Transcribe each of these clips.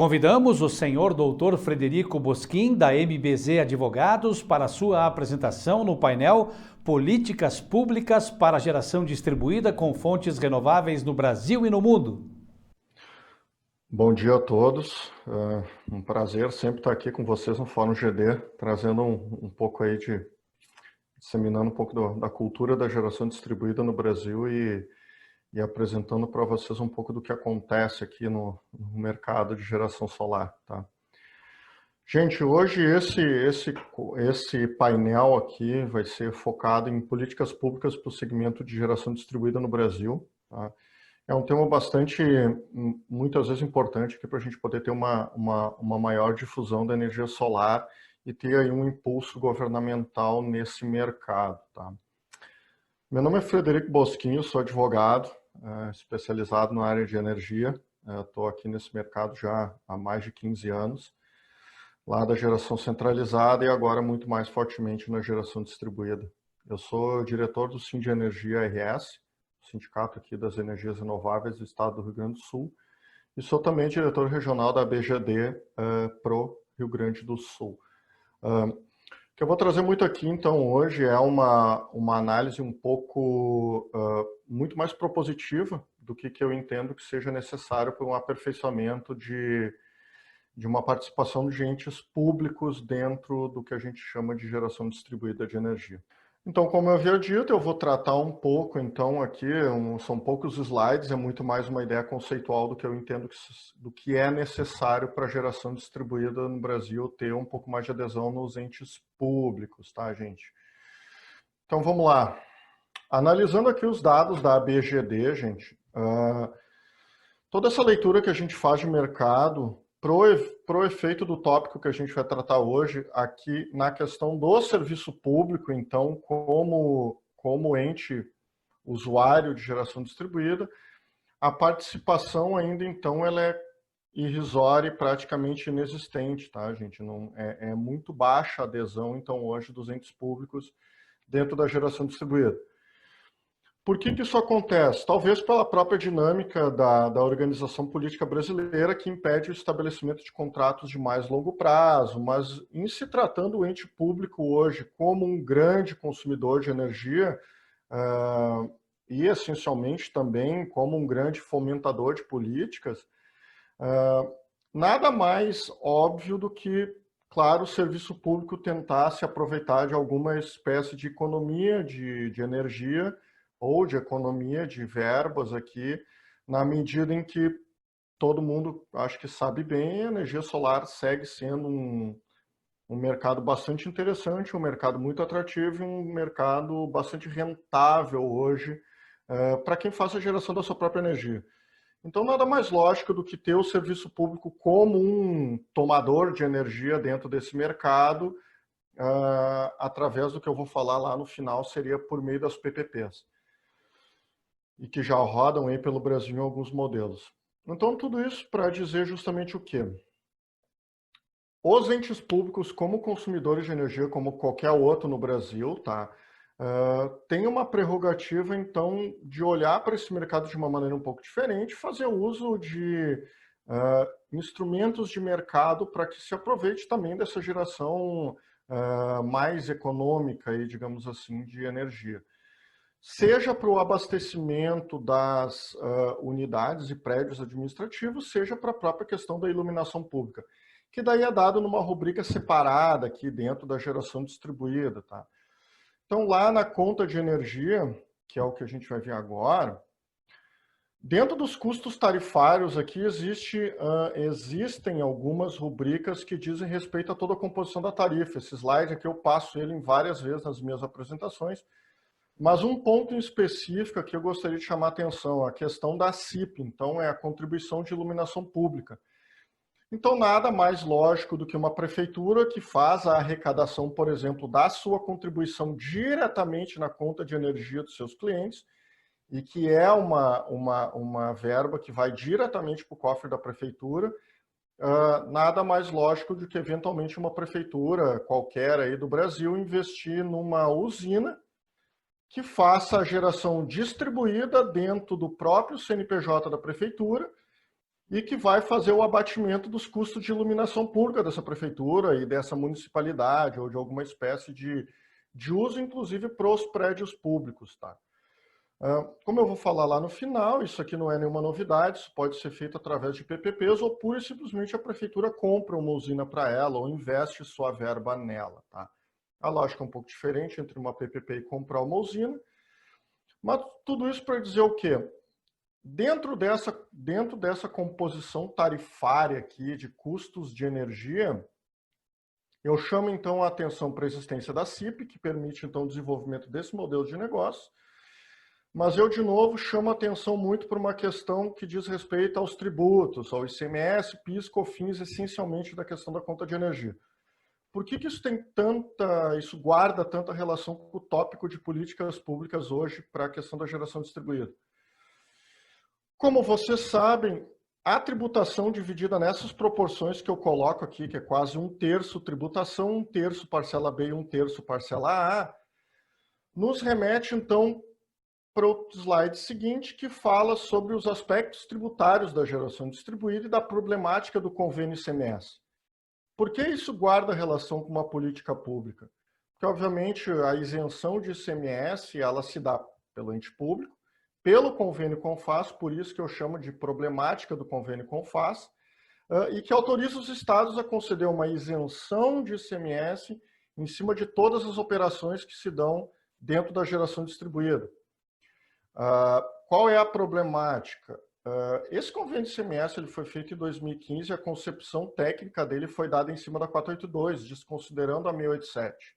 Convidamos o senhor Dr. Frederico Bosquin, da MBZ Advogados, para sua apresentação no painel Políticas Públicas para a Geração Distribuída com Fontes Renováveis no Brasil e no Mundo. Bom dia a todos, um prazer sempre estar aqui com vocês no Fórum GD, trazendo um pouco aí disseminando um pouco da cultura da geração distribuída no Brasil e apresentando para vocês um pouco do que acontece aqui no mercado de geração solar, tá? Gente, hoje esse painel aqui vai ser focado em políticas públicas para o segmento de geração distribuída no Brasil, tá? É um tema muitas vezes importante aqui para a gente poder ter uma maior difusão da energia solar e ter aí um impulso governamental nesse mercado, tá? Meu nome é Frederico Bosquinho, sou advogado, especializado na área de energia. Estou aqui nesse mercado já há mais de 15 anos, lá da geração centralizada e agora muito mais fortemente na geração distribuída. Eu sou diretor do Sindenergia RS, sindicato aqui das energias renováveis do estado do Rio Grande do Sul, e sou também diretor regional da BGD pro Rio Grande do Sul. O que eu vou trazer muito aqui, então, hoje é uma análise um pouco muito mais propositiva do que eu entendo que seja necessário para um aperfeiçoamento de uma participação de entes públicos dentro do que a gente chama de geração distribuída de energia. Então, como eu havia dito, eu vou tratar um pouco, então, aqui, são poucos slides, é muito mais uma ideia conceitual do que eu entendo do que é necessário para a geração distribuída no Brasil ter um pouco mais de adesão nos entes públicos, tá, gente? Então, vamos lá. Analisando aqui os dados da ABGD, gente, toda essa leitura que a gente faz de mercado, pro efeito do tópico que a gente vai tratar hoje, aqui na questão do serviço público, então, como ente usuário de geração distribuída, a participação ainda, então, ela é irrisória e praticamente inexistente, tá, gente? Não, é muito baixa a adesão, então, hoje, dos entes públicos dentro da geração distribuída. Por que isso acontece? Talvez pela própria dinâmica da organização política brasileira, que impede o estabelecimento de contratos de mais longo prazo, mas em se tratando o ente público hoje como um grande consumidor de energia, e essencialmente também como um grande fomentador de políticas, nada mais óbvio do que, claro, o serviço público tentar se aproveitar de alguma espécie de economia de energia, ou de economia de verbas aqui, na medida em que todo mundo, acho que sabe bem, a energia solar segue sendo um mercado bastante interessante, um mercado muito atrativo e um mercado bastante rentável hoje para quem faz a geração da sua própria energia. Então, nada mais lógico do que ter o serviço público como um tomador de energia dentro desse mercado, através do que eu vou falar lá no final, seria por meio das PPPs. E que já rodam aí pelo Brasil em alguns modelos. Então, tudo isso para dizer justamente o quê? Os entes públicos, como consumidores de energia, como qualquer outro no Brasil, tá? Tem uma prerrogativa, então, de olhar para esse mercado de uma maneira um pouco diferente, fazer uso de instrumentos de mercado para que se aproveite também dessa geração mais econômica, aí, digamos assim, de energia. Seja para o abastecimento das unidades e prédios administrativos, seja para a própria questão da iluminação pública, que daí é dado numa rubrica separada aqui dentro da geração distribuída, tá? Então, lá na conta de energia, que é o que a gente vai ver agora, dentro dos custos tarifários aqui existem algumas rubricas que dizem respeito a toda a composição da tarifa. Esse slide aqui eu passo ele em várias vezes nas minhas apresentações, mas um ponto em específico aqui eu gostaria de chamar a atenção, a questão da CIP, então é a contribuição de iluminação pública. Então nada mais lógico do que uma prefeitura que faz a arrecadação, por exemplo, da sua contribuição diretamente na conta de energia dos seus clientes, e que é uma verba que vai diretamente para o cofre da prefeitura, nada mais lógico do que eventualmente uma prefeitura qualquer aí do Brasil investir numa usina que faça a geração distribuída dentro do próprio CNPJ da prefeitura e que vai fazer o abatimento dos custos de iluminação pública dessa prefeitura e dessa municipalidade, ou de alguma espécie de uso, inclusive para os prédios públicos. Tá? Como eu vou falar lá no final, isso aqui não é nenhuma novidade, isso pode ser feito através de PPPs, ou pura e simplesmente a prefeitura compra uma usina para ela, ou investe sua verba nela. Tá? A lógica é um pouco diferente entre uma PPP e comprar uma usina, mas tudo isso para dizer o quê? Dentro dessa composição tarifária aqui de custos de energia, eu chamo então a atenção para a existência da CIP, que permite então o desenvolvimento desse modelo de negócio, mas eu de novo chamo a atenção muito para uma questão que diz respeito aos tributos, ao ICMS, PIS, COFINS, essencialmente da questão da conta de energia. Por que isso guarda tanta relação com o tópico de políticas públicas hoje para a questão da geração distribuída? Como vocês sabem, a tributação dividida nessas proporções que eu coloco aqui, que é quase 1/3 tributação, 1/3 parcela B e 1/3 parcela A, nos remete então para o slide seguinte, que fala sobre os aspectos tributários da geração distribuída e da problemática do convênio ICMS. Por que isso guarda relação com uma política pública? Porque, obviamente, a isenção de ICMS ela se dá pelo ente público, pelo convênio CONFAS, por isso que eu chamo de problemática do convênio CONFAS, e que autoriza os estados a conceder uma isenção de ICMS em cima de todas as operações que se dão dentro da geração distribuída. Qual é a problemática? Esse convênio de ICMS ele foi feito em 2015 e a concepção técnica dele foi dada em cima da 482, desconsiderando a 687.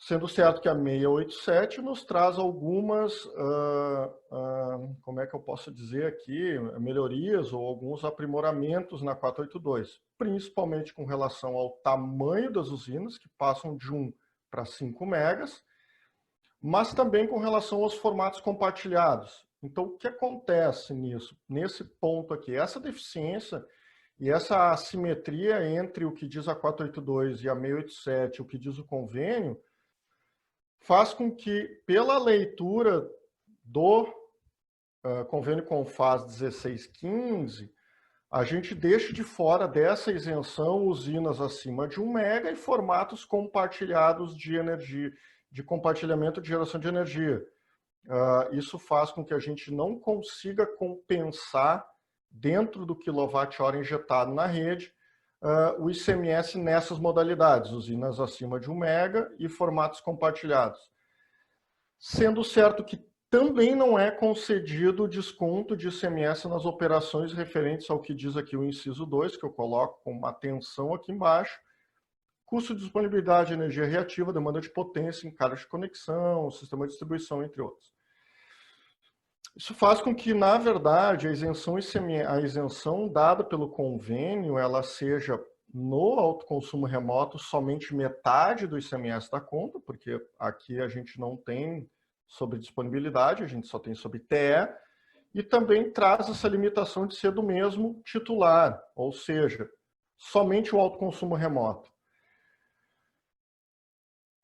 Sendo certo que a 687 nos traz algumas, como é que eu posso dizer aqui, melhorias ou alguns aprimoramentos na 482, principalmente com relação ao tamanho das usinas, que passam de 1 para 5 megas, mas também com relação aos formatos compartilhados. Então, o que acontece nisso? Nesse ponto aqui, essa deficiência e essa assimetria entre o que diz a 482 e a 687, o que diz o convênio, faz com que, pela leitura do convênio CONFAS 1615, a gente deixe de fora dessa isenção usinas acima de 1 mega e formatos compartilhados de energia, de compartilhamento de geração de energia. Isso faz com que a gente não consiga compensar, dentro do quilowatt-hora injetado na rede, o ICMS nessas modalidades, usinas acima de 1 mega e formatos compartilhados. Sendo certo que também não é concedido desconto de ICMS nas operações referentes ao que diz aqui o inciso 2, que eu coloco com uma atenção aqui embaixo, custo de disponibilidade de energia reativa, demanda de potência, encargo de conexão, sistema de distribuição, entre outros. Isso faz com que, na verdade, a isenção dada pelo convênio, ela seja, no autoconsumo remoto, somente metade do ICMS da conta, porque aqui a gente não tem sobre disponibilidade, a gente só tem sobre TE, e também traz essa limitação de ser do mesmo titular, ou seja, somente o autoconsumo remoto.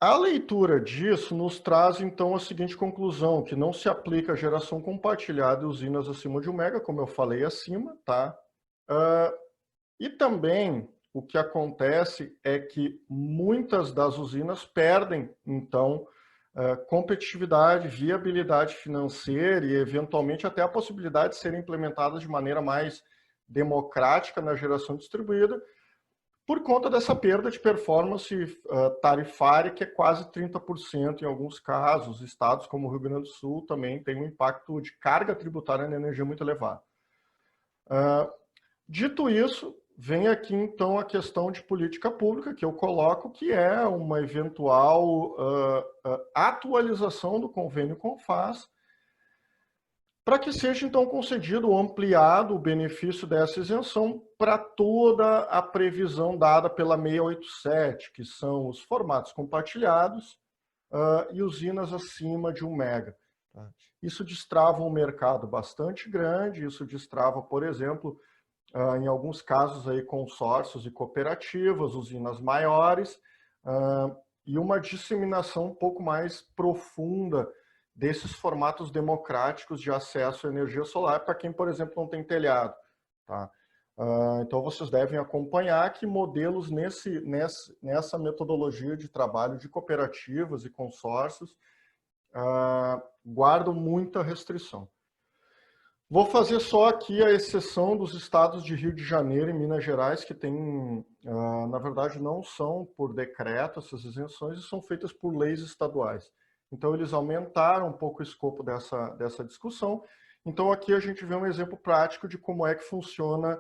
A leitura disso nos traz, então, a seguinte conclusão, que não se aplica a geração compartilhada e usinas acima de 1 mega, como eu falei acima, tá? E também o que acontece é que muitas das usinas perdem, então, competitividade, viabilidade financeira e, eventualmente, até a possibilidade de serem implementadas de maneira mais democrática na geração distribuída, por conta dessa perda de performance tarifária, que é quase 30% em alguns casos. Estados como o Rio Grande do Sul também têm um impacto de carga tributária na energia muito elevado. Dito isso, vem aqui então a questão de política pública, que eu coloco, que é uma eventual atualização do convênio CONFAS, para que seja, então, concedido ou ampliado o benefício dessa isenção para toda a previsão dada pela 687, que são os formatos compartilhados e usinas acima de 1 mega. Isso destrava um mercado bastante grande, isso destrava, por exemplo, em alguns casos, aí, consórcios e cooperativas, usinas maiores, e uma disseminação um pouco mais profunda desses formatos democráticos de acesso à energia solar para quem, por exemplo, não tem telhado. tá? Então, vocês devem acompanhar que modelos nessa metodologia de trabalho de cooperativas e consórcios guardam muita restrição. Vou fazer só aqui a exceção dos estados de Rio de Janeiro e Minas Gerais, que tem, na verdade, não são por decreto essas isenções, e são feitas por leis estaduais. Então, eles aumentaram um pouco o escopo dessa discussão. Então, aqui a gente vê um exemplo prático de como é que funciona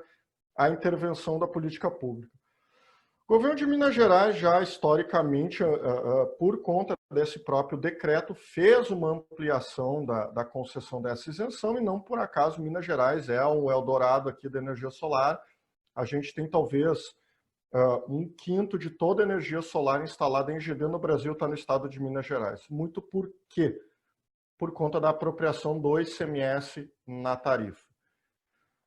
a intervenção da política pública. O governo de Minas Gerais já historicamente, por conta desse próprio decreto, fez uma ampliação da concessão dessa isenção e não por acaso Minas Gerais é o Eldorado aqui da energia solar. A gente tem talvez um quinto de toda a energia solar instalada em GD no Brasil está no estado de Minas Gerais. Muito por quê? Por conta da apropriação do ICMS na tarifa.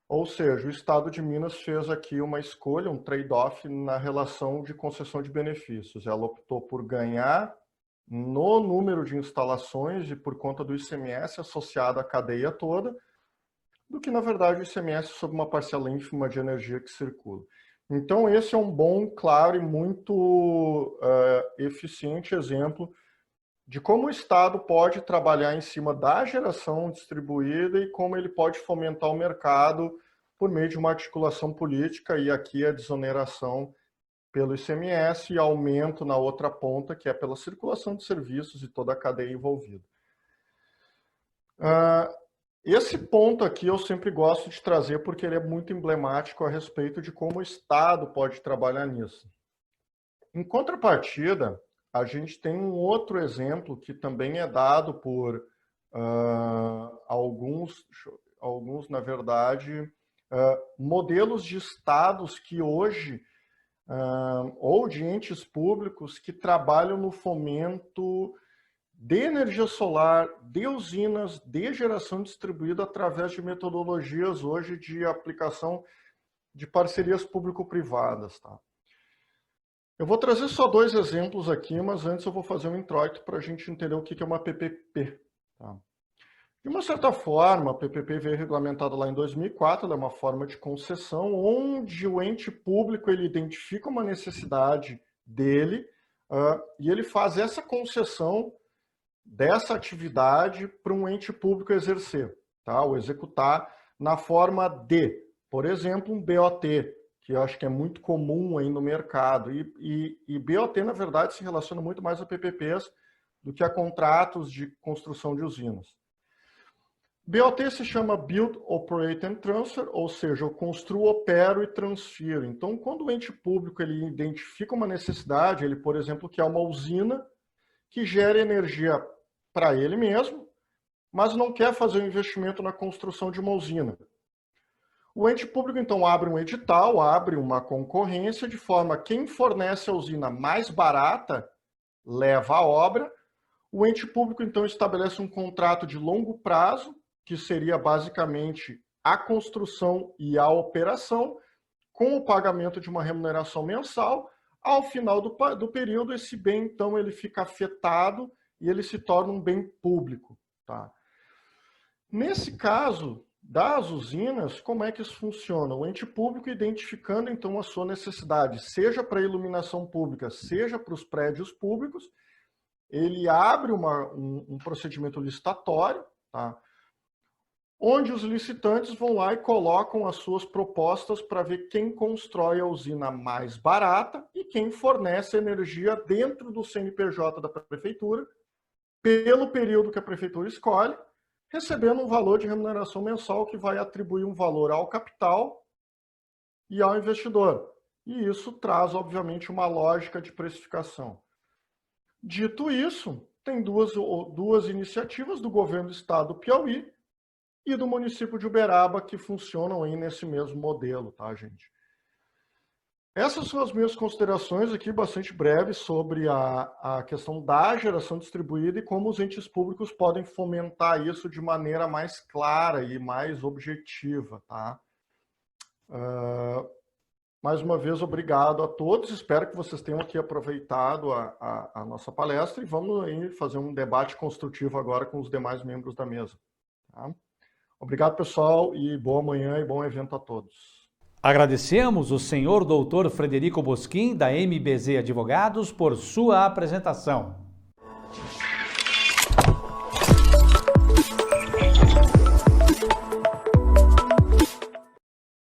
Ou seja, o Estado de Minas fez aqui uma escolha, um trade-off na relação de concessão de benefícios. Ela optou por ganhar no número de instalações e por conta do ICMS associado à cadeia toda, do que, na verdade, o ICMS sobre uma parcela ínfima de energia que circula. Então, esse é um bom, claro e muito eficiente exemplo de como o Estado pode trabalhar em cima da geração distribuída e como ele pode fomentar o mercado por meio de uma articulação política, e aqui a desoneração pelo ICMS e aumento na outra ponta, que é pela circulação de serviços e toda a cadeia envolvida. Esse ponto aqui eu sempre gosto de trazer porque ele é muito emblemático a respeito de como o Estado pode trabalhar nisso. Em contrapartida, a gente tem um outro exemplo que também é dado por alguns, na verdade, modelos de estados que hoje, ou de entes públicos que trabalham no fomento de energia solar, de usinas, de geração distribuída através de metodologias hoje de aplicação de parcerias público-privadas, tá? Eu vou trazer só dois exemplos aqui, mas antes eu vou fazer um introito para a gente entender o que é uma PPP. Tá? De uma certa forma, a PPP veio regulamentada lá em 2004, ela é uma forma de concessão onde o ente público ele identifica uma necessidade dele e ele faz essa concessão dessa atividade para um ente público exercer, tá? Ou executar na forma de, por exemplo, um BOT, que eu acho que é muito comum aí no mercado. E BOT, na verdade, se relaciona muito mais a PPPs do que a contratos de construção de usinas. BOT se chama Build, Operate and Transfer, ou seja, eu construo, opero e transfiro. Então, quando o ente público ele identifica uma necessidade, ele, por exemplo, quer uma usina que gere energia para ele mesmo, mas não quer fazer um investimento na construção de uma usina. O ente público, então, abre um edital, abre uma concorrência, de forma que quem fornece a usina mais barata leva a obra. O ente público, então, estabelece um contrato de longo prazo, que seria basicamente a construção e a operação, com o pagamento de uma remuneração mensal. Ao final do período, esse bem, então, ele fica afetado e ele se torna um bem público. Tá? Nesse caso das usinas, como é que isso funciona? O ente público identificando, então, a sua necessidade, seja para a iluminação pública, seja para os prédios públicos, ele abre um procedimento licitatório, tá? Onde os licitantes vão lá e colocam as suas propostas para ver quem constrói a usina mais barata e quem fornece energia dentro do CNPJ da prefeitura, pelo período que a prefeitura escolhe, recebendo um valor de remuneração mensal que vai atribuir um valor ao capital e ao investidor. E isso traz, obviamente, uma lógica de precificação. Dito isso, tem duas iniciativas do governo do estado do Piauí e do município de Uberaba que funcionam aí nesse mesmo modelo, tá, gente? Essas são as minhas considerações aqui, bastante breves, sobre a questão da geração distribuída e como os entes públicos podem fomentar isso de maneira mais clara e mais objetiva, tá? Mais uma vez, obrigado a todos. Espero que vocês tenham aqui aproveitado a nossa palestra e vamos aí fazer um debate construtivo agora com os demais membros da mesa. Tá? Obrigado, pessoal, e boa manhã e bom evento a todos. Agradecemos o senhor doutor Frederico Bosquim, da MBZ Advogados, por sua apresentação.